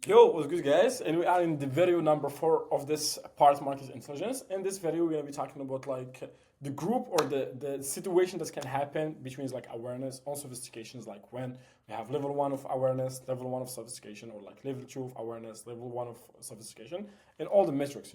Yo, what's good, guys? And we are in the video number 4 of this part market intelligence. In this video, we're gonna be talking about the group or the situation that can happen between like awareness on sophistications, like when we have level 1 of awareness, level 1 of sophistication, or like level 2 of awareness, level 1 of sophistication, and all the metrics.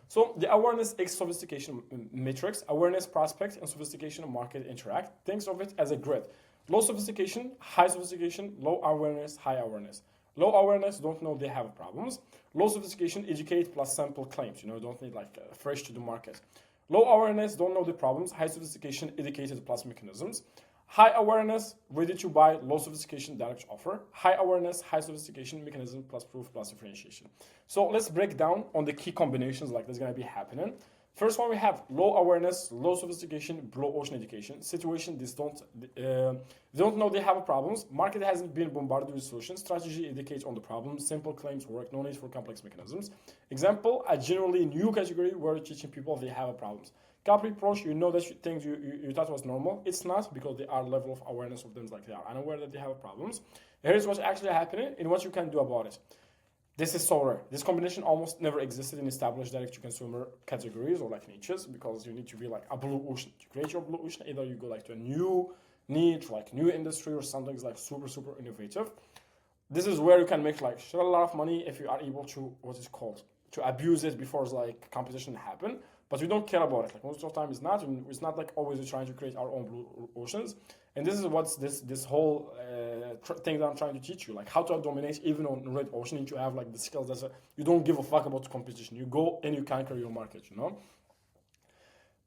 So the awareness X sophistication matrix, awareness prospect, and sophistication market interact. Think of it as a grid. Low sophistication, high sophistication, low awareness, high awareness. Low awareness, don't know they have problems. Low sophistication, educate plus sample claims. Don't need fresh to the market. Low awareness, don't know the problems. High sophistication, educated plus mechanisms. High awareness, ready to buy. Low sophistication, direct offer. High awareness, high sophistication, mechanism plus proof plus differentiation. So let's break down on the key combinations like that's going to be happening. First one, we have low awareness, low sophistication, blue ocean education. Situation, they don't know they have problems. Market hasn't been bombarded with solutions. Strategy indicates on the problem. Simple claims work. No need for complex mechanisms. Example, a generally new category where teaching people they have problems. Capri approach, you know that things you thought was normal. It's not, because they are level of awareness of them, like they are unaware that they have problems. Here's what's actually happening and what you can do about it. This is so rare. This combination almost never existed in established direct-to-consumer categories or like niches, because you need to be like a blue ocean. To create your blue ocean, either you go like to a new niche, like new industry, or something like super, super innovative. This is where you can make like a lot of money if you are able to, what is called, to abuse it before like competition happen. But we don't care about it. Like most of the time, it's not like always trying to create our own blue oceans. And this is what's this whole thing that I'm trying to teach you, like how to dominate even on red ocean. And you have like the skills that you don't give a fuck about competition. You go and you conquer your market.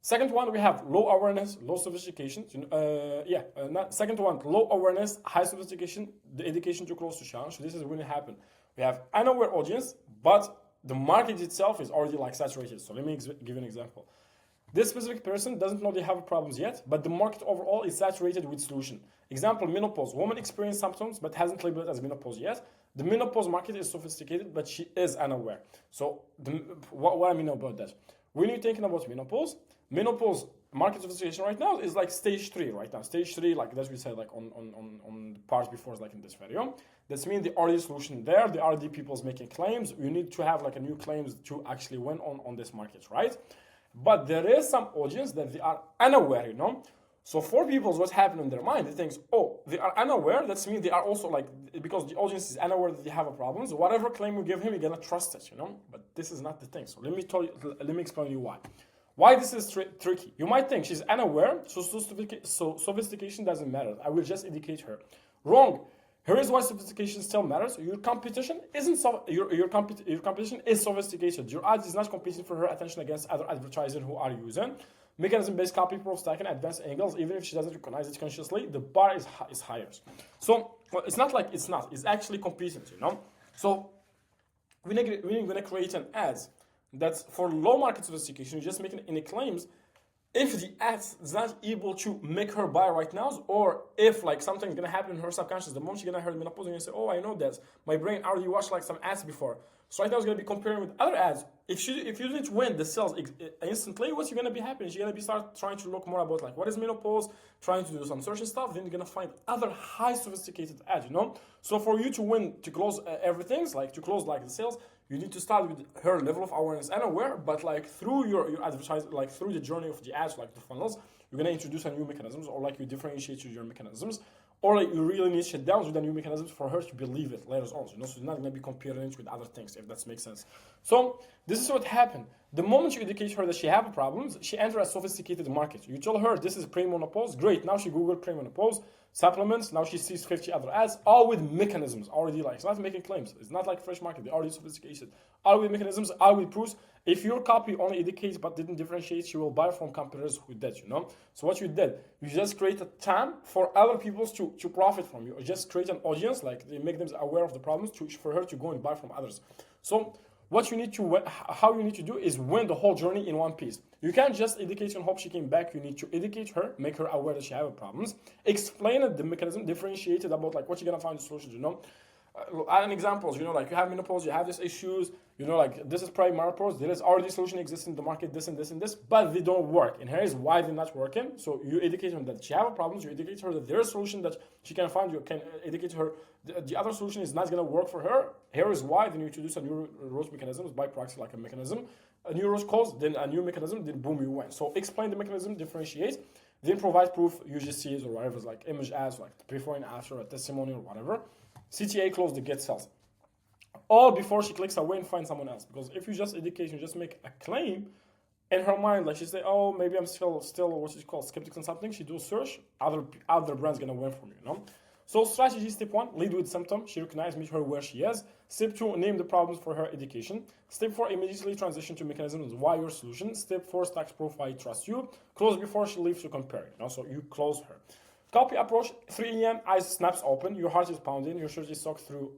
Second one, we have low awareness, low sophistication. Second one, low awareness, high sophistication, the education too close to challenge. So this is when it happen. We have unaware audience, but the market itself is already like saturated. So let me give an example. This specific person doesn't know they have problems yet, but the market overall is saturated with solution. Example, menopause. Woman experience symptoms but hasn't labeled it as menopause yet. The menopause market is sophisticated, but she is unaware. So what I mean about that? When you're thinking about menopause market sophistication right now is like stage 3 right now. Stage 3, like that we said like on the parts before, like in this video. That's mean the already solution there, the already people's making claims. You need to have like a new claims to actually win on this market, right? But there is some audience that they are unaware. So for people, what's happening in their mind, they think, oh, they are unaware. That means they are also like, because the audience is unaware that they have a problem. So whatever claim you give him, you're gonna trust it. But this is not the thing. So let me explain you why. Why this is tricky. You might think she's unaware, so sophistication doesn't matter. I will just educate her. Wrong. Here is why sophistication still matters. Your competition isn't your competition is sophisticated. Your ad is not competing for her attention against other advertisers who are using mechanism-based copy, proof stacking, advanced angles. Even if she doesn't recognize it consciously, the bar is higher. So it's not like it's not. It's actually competent. So we're gonna create an ad that's for low market sophistication. You're just making any claims. If the ad is not able to make her buy right now, or if like something's gonna happen in her subconscious, the moment she's gonna hear menopause, and say, "Oh, I know that. My brain already watched like some ads before." So right now it's gonna be comparing with other ads. If you didn't win the sales instantly, what's gonna be happening? She's gonna be start trying to look more about like what is menopause, trying to do some search and stuff. Then you're gonna find other high sophisticated ads. So for you to win, to close everything, like to close like the sales, you need to start with her level of awareness and aware, but like through your advertising, like through the journey of the ads, like the funnels, you're gonna introduce a new mechanisms, or like you differentiate your mechanisms, or like you really need shut down with the new mechanisms for her to believe it later on. So you're not gonna be comparing it with other things, if that makes sense. So this is what happened. The moment you educate her that she have problems, she enters a sophisticated market. You tell her this is premenopause, great. Now she Googled premenopause supplements. Now she sees 50 other ads, all with mechanisms already. Like, it's not making claims. It's not like fresh market. They're already sophisticated. All with mechanisms, all with proofs. If your copy only educates but didn't differentiate, she will buy from competitors who did. So what you did, you just create a TAM for other people to profit from you, or just create an audience, like they make them aware of the problems for her to go and buy from others. So how you need to do is win the whole journey in one piece. You can't just educate and hope she came back. You need to educate her, make her aware that she has problems, explain the mechanism, differentiate it about like what you're gonna find the solutions. An examples, like you have menopause, you have these issues, like this is pre-menopause, there is already solution existing in the market, this and this and this, but they don't work. And here is why they're not working. So you educate her that she have a problem, you educate her that there is a solution that she can find, you can educate her the other solution is not going to work for her. Here is why then you introduce a new rose mechanism by proxy like a mechanism. A new rose cause, then a new mechanism, then boom, you win. So explain the mechanism, differentiate, then provide proof, UGCs or whatever, like image ads, like before and after, a testimony or whatever. CTA close the get cells. All before she clicks away and finds someone else. Because if you just educate, you just make a claim in her mind, like she say, oh, maybe I'm still what is called skeptical on something. She do a search, other brands gonna win from you, So strategy step 1, lead with symptom. She recognizes, meet her where she is. Step 2, name the problems for her education. Step 4, immediately transition to mechanisms why your solution. Step 4, stacks proof why I trust you. Close before she leaves to compare, So you close her. Copy approach, 3 a.m., eyes snaps open, your heart is pounding, your shirt is soaked through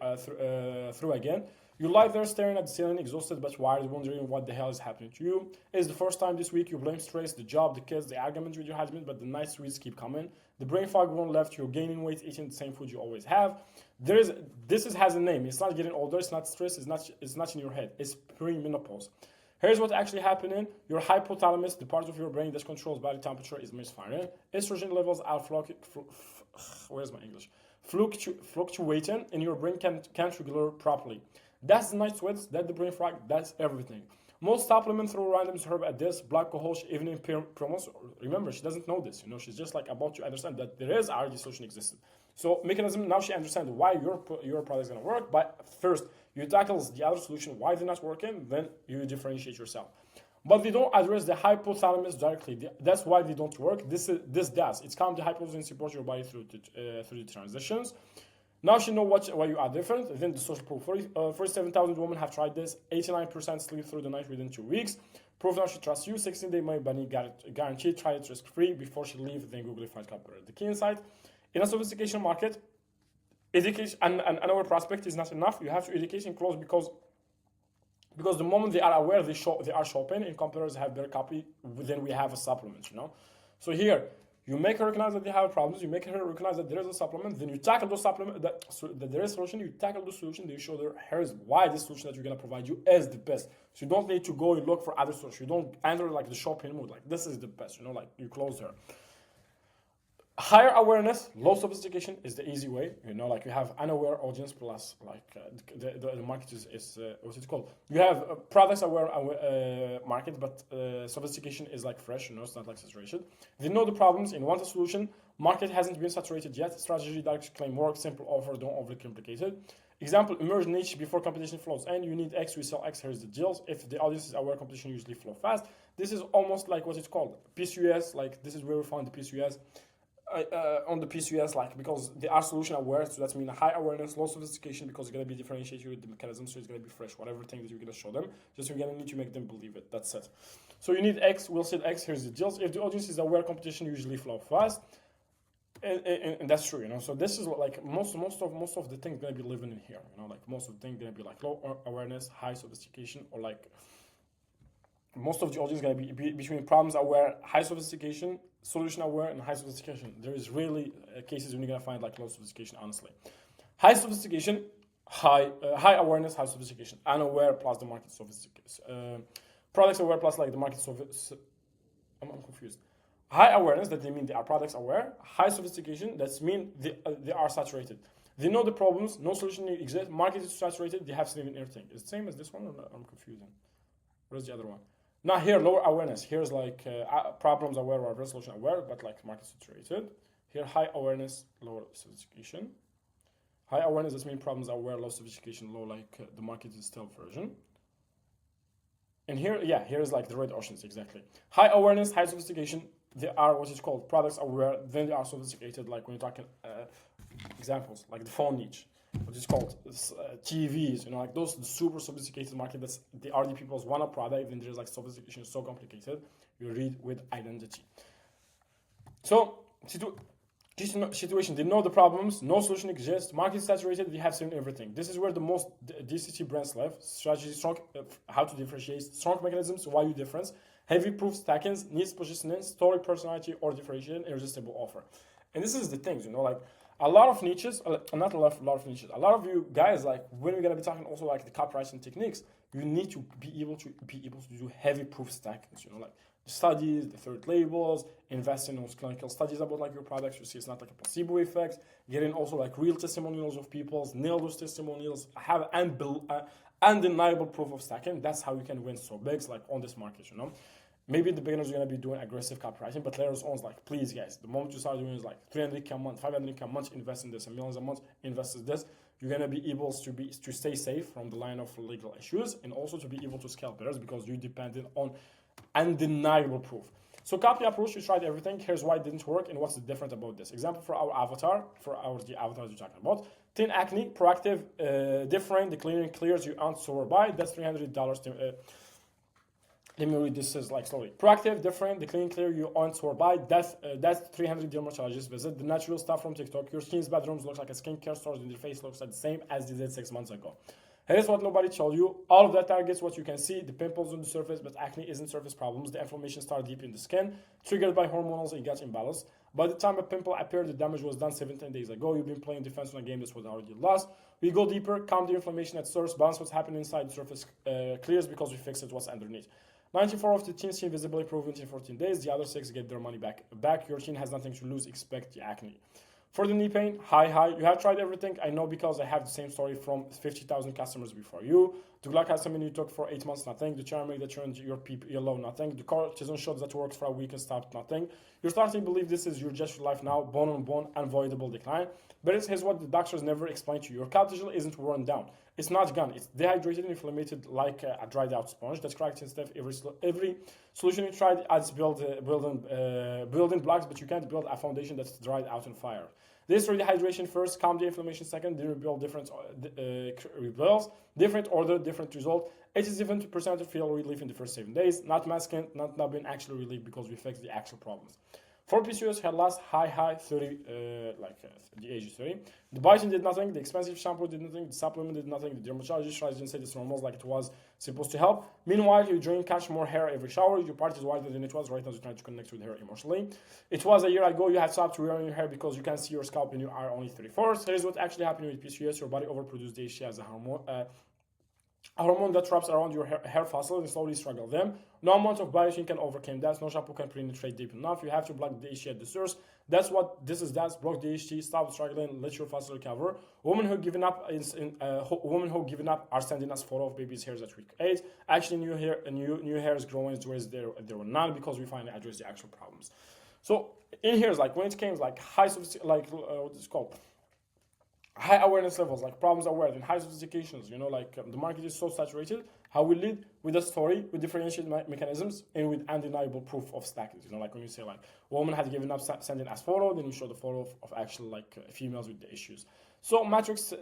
again. You lie there staring at the ceiling, exhausted but wired, wondering what the hell is happening to you. It's the first time this week you blame stress, the job, the kids, the argument with your husband, but the night sweets keep coming. The brain fog won't left, you're gaining weight, eating the same food you always have. This has a name. It's not getting older, it's not stress, it's not in your head. It's pre-menopause. Here's what's actually happening. Your hypothalamus, the part of your brain that controls body temperature, is misfiring. Estrogen levels are fluctuating, and your brain can't regulate properly. That's the night sweats, that's the brain fog, that's everything. Most supplements throw random herb at this, black cohosh, even in promos. Remember, she doesn't know this. She's just like about to understand that there is already solution existing. So mechanism, now she understands why your product is going to work. But first, you tackle the other solution, why they're not working, then you differentiate yourself. But they don't address the hypothalamus directly. That's why they don't work. This does. It's calm the hypothalamus and support your body through the transitions. Now she know why you are different. Then the social proof. 47,000 women have tried this. 89% sleep through the night within 2 weeks. Proof now she trusts you. 16-day money bunny guaranteed. Try it risk-free before she leaves. Then Google it, find copyright. The key insight. In a sophistication market, education and our prospect is not enough. You have to educate and close because the moment they are aware they are shopping and competitors have their copy, then we have a supplement, So here, you make her recognize that they have problems, you make her recognize that there is a supplement, then you tackle those supplements, that there is a solution, you tackle the solution, then you show her, here's why this solution that we're going to provide you is the best. So you don't need to go and look for other solutions. You don't enter like the shopping mood, like this is the best, like you close her. Higher awareness, low sophistication is the easy way. Like you have unaware audience plus like the market is what's it called? You have products aware market, but sophistication is like fresh. It's not like saturation. They know the problems and want a solution. Market hasn't been saturated yet. Strategy, direct claim, work, simple offer, don't overcomplicate it. Example, emerge niche before competition flows. And you need X, we sell X, here's the deals. If the audience is aware, competition usually flow fast. This is almost like what it's called, PCUS. Like this is where we found the PCUS. On the PCUS, like because they are solution aware, so that's mean high awareness, low sophistication, because it's gonna be differentiated with the mechanism, so it's gonna be fresh. Whatever thing that you're gonna show them, just you're gonna need to make them believe it. That's it. So you need X. We'll set X. Here's the deals. If the audience is aware, competition usually flow fast, and that's true. So this is what, like most of the things gonna be living in here. Like most of the things gonna be like low awareness, high sophistication, or like most of the audience is going to be between problems aware, high sophistication, solution aware, and high sophistication. There is really cases when you're going to find like low sophistication, honestly. High sophistication, high awareness, high sophistication. Unaware plus the market sophistication. Products aware plus like the market sophistication. I'm confused. High awareness, that they mean they are products aware. High sophistication, that's mean they are saturated. They know the problems, no solution exists. Market is saturated, they have seen everything. Is it the same as this one or not? I'm confusing. Where's the other one? Now here, lower awareness. Here's like problems aware or resolution aware, but like market saturated. Here, high awareness, lower sophistication. High awareness, this means problems aware, low sophistication, low like the market is still version. And here, yeah, here's like the red oceans, exactly. High awareness, high sophistication, they are what is called products aware, then they are sophisticated, like when you're talking examples, like the phone niche. What is called TVs, like those super sophisticated market. That's the RD people's want a product, then there's like sophistication so complicated. You read with identity. So situation, they know the problems, no solution exists, market saturated, they have seen everything. This is where the most DCT brands live. Strategy strong, how to differentiate, strong mechanisms, why you difference, heavy proof stackings, needs positioning, story, personality, or differentiation, irresistible offer. And this is the things, like a lot of niches, not a lot of niches, a lot of you guys, like when we're gonna be talking also like the copywriting techniques, you need to be able to do heavy proof stackings, like the studies, the third labels, invest in those clinical studies about like your products. You see it's not like a placebo effect, getting also like real testimonials of people, nail those testimonials, have undeniable proof of stacking. That's how you can win so big, like on this market, Maybe the beginners are going to be doing aggressive copywriting, but later on, like, please, guys, the moment you start doing is like 300K a month, 500K a month, invest in this, and millions a month, invest in this, you're going to be able to stay safe from the line of legal issues and also to be able to scale better because you're dependent on undeniable proof. So copy approach, you tried everything. Here's why it didn't work and what's the difference about this. Example for our avatar, the avatars you're talking about. Thin acne, proactive, different, the cleaning clears you aren't sore by. That's $300. Let me read this like slowly. Proactive, different, the clean, clear, you aren't sore by. That's 300 dermatologists visit. The natural stuff from TikTok. Your skin's bedrooms looks like a skincare store, and your face looks like the same as they did 6 months ago. Here's what nobody told you. All of that targets what you can see. The pimples on the surface, but acne isn't surface problems. The inflammation started deep in the skin, triggered by hormonals and gut imbalance. By the time a pimple appeared, the damage was done 17 days ago. You've been playing defense on a game that was already lost. We go deeper, calm the inflammation at source, balance what's happening inside the surface clears because we fixed it what's underneath. 94 of the teens see visibly improvement in 14 days. The other 6 get their money back. Your teen has nothing to lose. Expect the acne. For the knee pain, hi. You have tried everything. I know because I have the same story from 50,000 customers before you. The glycosamine you took for 8 months, nothing. The turmeric that turned your pee yellow, nothing. The cortisone shot that works for a week and stopped, nothing. You're starting to believe this is your just life now, bone on bone, unavoidable decline. But here's what the doctors never explained to you. Your cortisol isn't worn down. It's not gone. It's dehydrated and inflamed like a dried out sponge. That's cracked and stuff. Every solution you tried adds building blocks, but you can't build a foundation that's dried out in fire. This rehydration first, calm the inflammation second, then rebuild different order, different result. 87% feel relief in the first 7 days, not masking, not being actually relief because we fixed the actual problems. For PCOS, hair loss, high, 30, the age is 30. The biotin did nothing, the expensive shampoo did nothing, the supplement did nothing, the dermatologist tried to say it's normal like it was supposed to help. Meanwhile, you drink, catch more hair every shower, your part is wider than it was, right now you're trying to connect with her emotionally. It was a year ago, you had stopped wearing your hair because you can't see your scalp and you are only 34. Here's what actually happened with PCOS, your body overproduced DHT as a hormone that wraps around your hair follicles and slowly struggle them. No amount of biotin can overcome that. No shampoo can penetrate deep enough. You have to block the DHT at the source. That's what this is. That's block DHT. Stop struggling. Let your follicle recover. Women who given up are sending us photo of babies' hairs at week 8. Actually, new hair is growing whereas there were none because we finally address the actual problems. So in here is like when it came like what is it called? High awareness levels, like problems aware and high sophistications, the market is so saturated. How we lead with a story, with differentiated mechanisms, and with undeniable proof of stackings. Like when you say like, woman had given up sending us photo, then you show the photo of actual females with the issues. So Matrix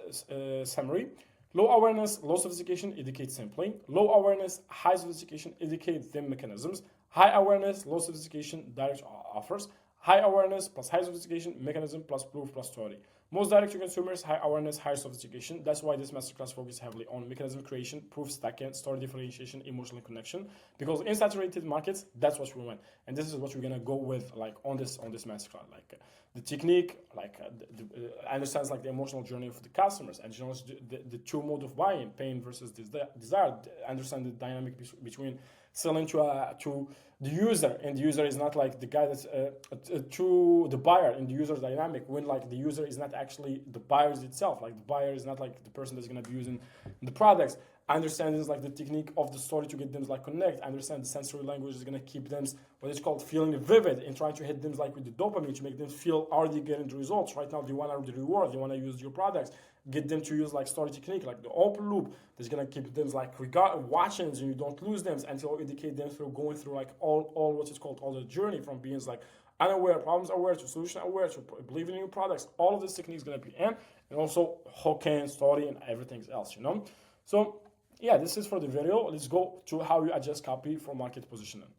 summary. Low awareness, low sophistication indicates simply. Low awareness, high sophistication indicates them mechanisms. High awareness, low sophistication, direct offers. High awareness plus high sophistication, mechanism plus proof plus story. Most direct to consumers, high awareness, high sophistication. That's why this masterclass focuses heavily on mechanism creation, proof stacking, story differentiation, emotional connection. Because in saturated markets, that's what we want, and this is what we're gonna go with on this masterclass. The technique, understands the emotional journey of the customers, and the two mode of buying, pain versus desire. Understand the dynamic between selling to the user, and the user is not like the guy that's to the buyer in the user dynamic, when the user is not actually the buyers itself. The buyer is not the person that's going to be using the products. Understanding the technique of the story to get them connect. Understand the sensory language is going to keep them what is called feeling vivid, and trying to hit them with the dopamine to make them feel already getting the results. Right now they want the reward, they want to use your products. Get them to use story technique, the open loop that's gonna keep them watching, and you don't lose them until you educate them through going through all what is called all the journey from being unaware, problems aware to solution aware to believing in your products. All of this technique is gonna be in, and also hooking, story, and everything else. So yeah, this is for the video. Let's go to how you adjust copy for market positioning.